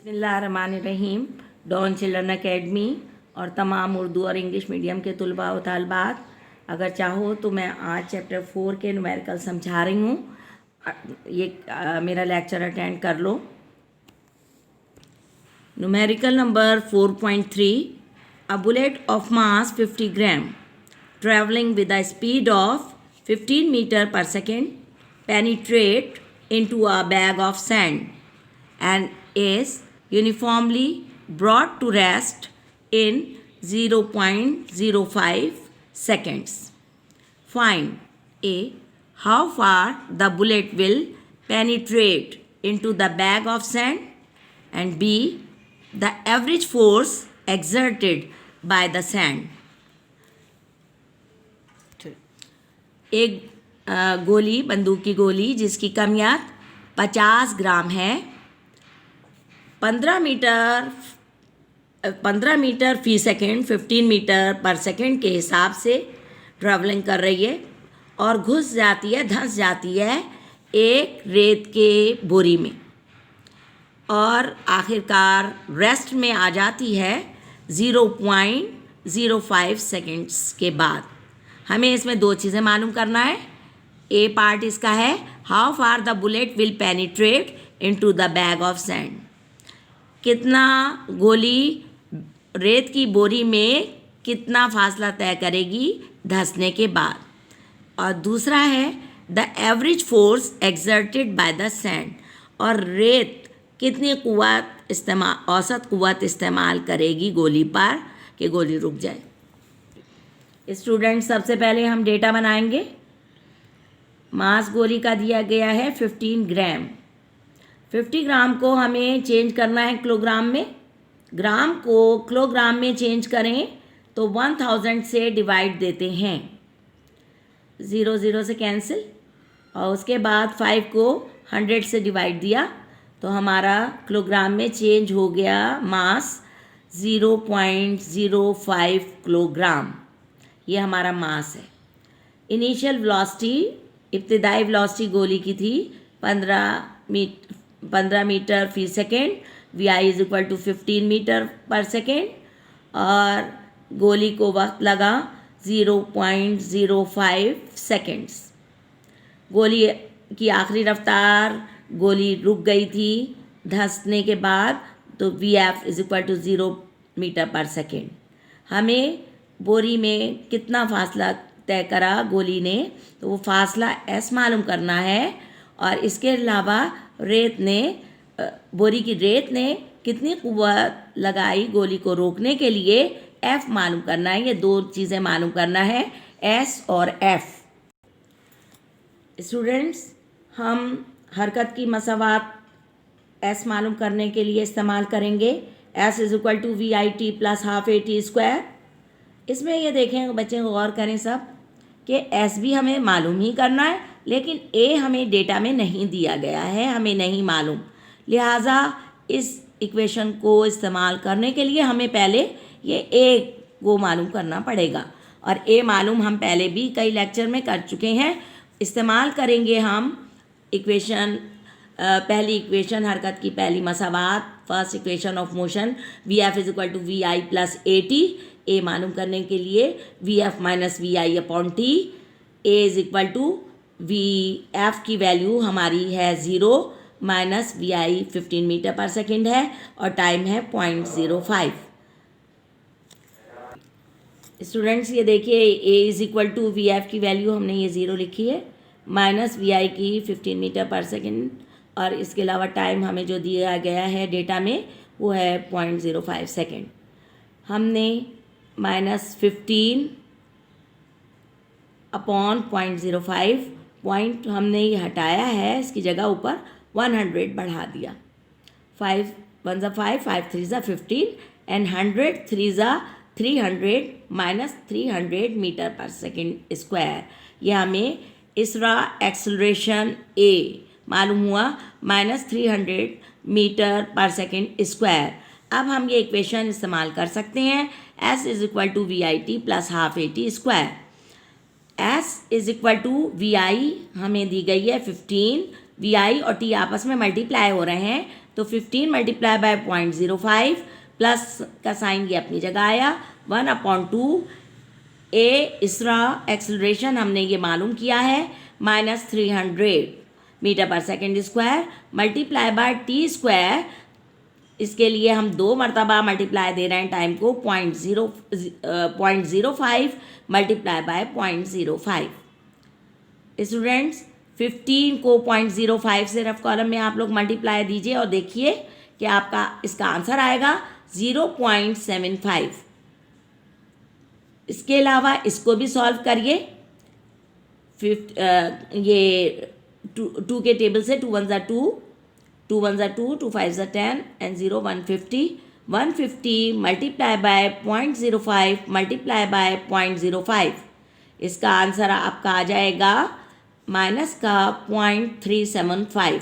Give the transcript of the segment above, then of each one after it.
बिस्मिल्लाहिर्रहमानिर्रहीम। Don children academy और तमाम उर्दू और इंग्लिश मीडियम के तुलबा व तालबात, अगर चाहो तो मैं आज चैप्टर 4 के न्यूमेरिकल समझा रही हूँ। मेरा लेक्चर अटेंड कर लो। Numerical number 4.3। A bullet of mass 50 gram travelling with a speed of 15 metre per second penetrate into a bag of sand and is uniformly brought to rest in 0.05 seconds. Find A. How far the bullet will penetrate into the bag of sand, and B. The average force exerted by the sand. एक गोली, बंदूक की गोली जिसकी कमियात 50 ग्राम है, 15 metre फी second 15 metre per second के हिसाब से ट्रैवलिंग कर रही है और धंस जाती है एक रेत के बोरी में और आखिरकार रेस्ट में आ जाती है 0.05 सेकेंड्स के बाद। हमें इसमें दो चीज़ें मालूम करना है। ए पार्ट इसका है how far the bullet will penetrate into the bag of sand, कितना गोली रेत की बोरी में कितना फासला तय करेगी धंसने के बाद। और दूसरा है the average force exerted by the sand, और रेत कितनी औसत कुव्वत इस्तेमाल करेगी गोली पर कि गोली रुक जाए। स्टूडेंट, सबसे पहले हम डेटा बनाएंगे। मास गोली का दिया गया है 15 ग्राम। 50 ग्राम को हमें चेंज करना है किलोग्राम में। ग्राम को किलोग्राम में चेंज करें तो 1000 से डिवाइड देते हैं, 0 0 से कैंसिल, और उसके बाद 5 को 100 से डिवाइड दिया तो हमारा किलोग्राम में चेंज हो गया मास 0.05 किलोग्राम। ये हमारा मास है। इनिशियल वेलोसिटी, इब्तिदाई वेलोसिटी गोली की थी 15 मीटर फी second, VI is equal to 15 metre per second, और गोली को वक्त लगा 0.05 सेकेंड्स। गोली की आखिरी रफ्तार, गोली रुक गई थी धंसने के बाद, तो VF is equal to 0 metre per second. हमें बोरी में कितना फासला तय करा गोली ने, तो वो फासला S मालूम करना है, और इसके अलावा बोरी की रेत ने कितनी कुव्वत लगाई गोली को रोकने के लिए, F मालूम करना है। ये दो चीज़ें मालूम करना है, S और F। स्टूडेंट्स, हम हरकत की मसावात S मालूम करने के लिए इस्तेमाल करेंगे। S is equal to VIT plus half AT square. इसमें ये देखें, बच्चे गौर करें सब कि S भी हमें मालूम ही करना है, लेकिन A हमें डेटा में नहीं दिया गया है, हमें नहीं मालूम। लिहाजा इस इक्वेशन को इस्तेमाल करने के लिए हमें पहले ये A को मालूम करना पड़ेगा, और A मालूम हम पहले भी कई लेक्चर में कर चुके हैं। इस्तेमाल करेंगे हम इक्वेशन, पहली इक्वेशन हरकत की पहली मसावात, first equation of motion, VF is equal to VI plus AT। A मालूम करने के लिए VF minus VI upon T। A is equal to VF की वैल्यू हमारी है 0 minus VI 15 metre per second है, और टाइम है 0.05। स्टूडेंट्स, ये देखिए A is equal to VF की वैल्यू हमने ये 0 लिखी है, माइनस VI की 15 मीटर पर सेकेंड, और इसके अलावा टाइम हमें जो दिया गया है डेटा में वो है 0.05 सेकेंड। हमने -15 अपॉन 0.05 पॉइंट हमने ये हटाया है, इसकी जगह ऊपर 100 बढ़ा दिया। 5 1 ज़ा 5, 5 3 ज़ा 15, एंड 100 3 ज़ा 300 minus 300 metre per second square. ये हमें इसरा एक्सेलरेशन A मालूम हुआ, -300 मीटर पर सेकेंड स्क्वायर। अब हम ये इक्वेशन इस्तेमाल कर सकते हैं। S is equal to VIT plus half AT square. S is equal to VI हमें दी गई है 15, VI और T आपस में मल्टीप्लाई हो रहे हैं, तो 15 मल्टीप्लाई बाय 0.05 प्लस का साइन ये अपनी जगह आया 1/2 ए इसरा एक्सेलरेशन हमने ये मालूम किया है -300 metre per second square multiply by T square. इसके लिए हम 2 मरतबा मल्टीप्लाई दे रहे हैं टाइम को 0.05 मल्टीप्लाई बाय 0.05। स्टूडेंट्स 15 को 0.05 से रफ कॉलम में आप लोग मल्टीप्लाई दीजिए और देखिए कि आपका इसका आंसर आएगा 0.75। इसके अलावा इसको भी सॉल्व करिए। ये 2 के टेबल से 2 1 2, 2 1 2, 2 5 10 and 0 150। 150 multiply by 0.05 multiply by 0.05। इसका आंसर आपका आ जाएगा माइनस का 0.375।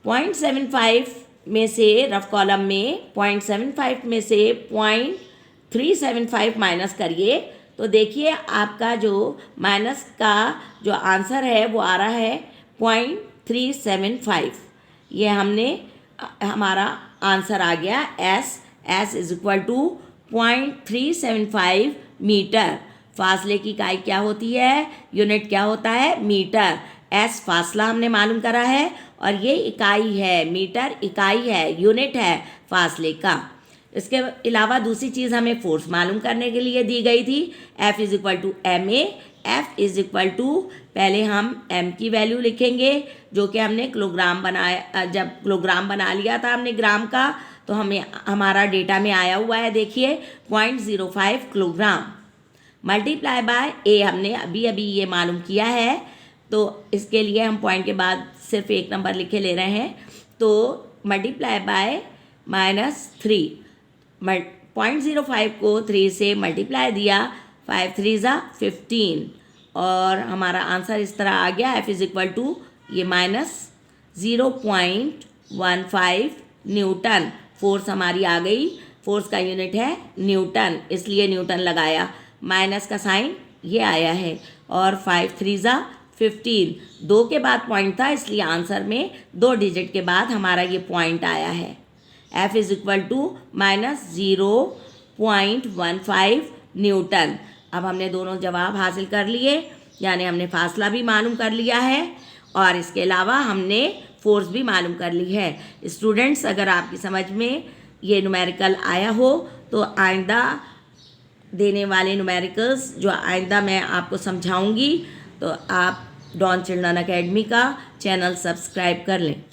0.75 में से रफ कॉलम में 0.75 में से 0.375 माइनस करिए तो देखिए आपका जो माइनस का जो आंसर है वो आ रहा है 0.375। ये हमारा आंसर आ गया S is equal to 0.375 metre. फासले की इकाई क्या होती है, यूनिट क्या होता है, मीटर। एस फासला हमने मालूम करा है और ये इकाई है, मीटर इकाई है, यूनिट है फासले का। इसके अलावा दूसरी चीज़ हमें फोर्स मालूम करने के लिए दी गई थी। F is equal to M A. F is equal to पहले हम m की वैल्यू लिखेंगे जो कि हमने किलोग्राम बनाया, जब किलोग्राम बना लिया था हमने ग्राम का तो हमें हमारा डेटा में आया हुआ है देखिए 0.05 किलोग्राम मल्टीप्लाई बाय ए हमने अभी अभी ये मालूम किया है। तो इसके लिए हम पॉइंट के बाद सिर्फ एक नंबर लिखे ले रहे हैं तो मल्टीप्लाई बाय -3 0.05 को 3 से मल्टीप्लाई दिया 5 3 ज़ा 15 और हमारा आंसर इस तरह आ गया F इज़ इक्वल टू ये -0.15 न्यूटन। फोर्स हमारी आ गई, फोर्स का यूनिट है न्यूटन इसलिए न्यूटन लगाया, माइनस का साइन ये आया है और 5 3 ज़ा 15 2 के बाद पॉइंट था इसलिए आंसर में 2 डिजिट के बाद हमारा ये पॉइंट आया है। F is equal to -0.15 newton. अब हमने दोनों जवाब हासिल कर लिए, यानी हमने फासला भी मालूम कर लिया है और इसके अलावा हमने फोर्स भी मालूम कर ली है। स्टूडेंट्स अगर आपकी समझ में ये न्यूमेरिकल आया हो तो आइंदा देने वाले न्यूमेरिकल्स जो आइंदा मैं आपको समझाऊंगी तो आप डॉन चिल्ड्रन अकेडमी का चैनल सब्सक्राइब कर लें।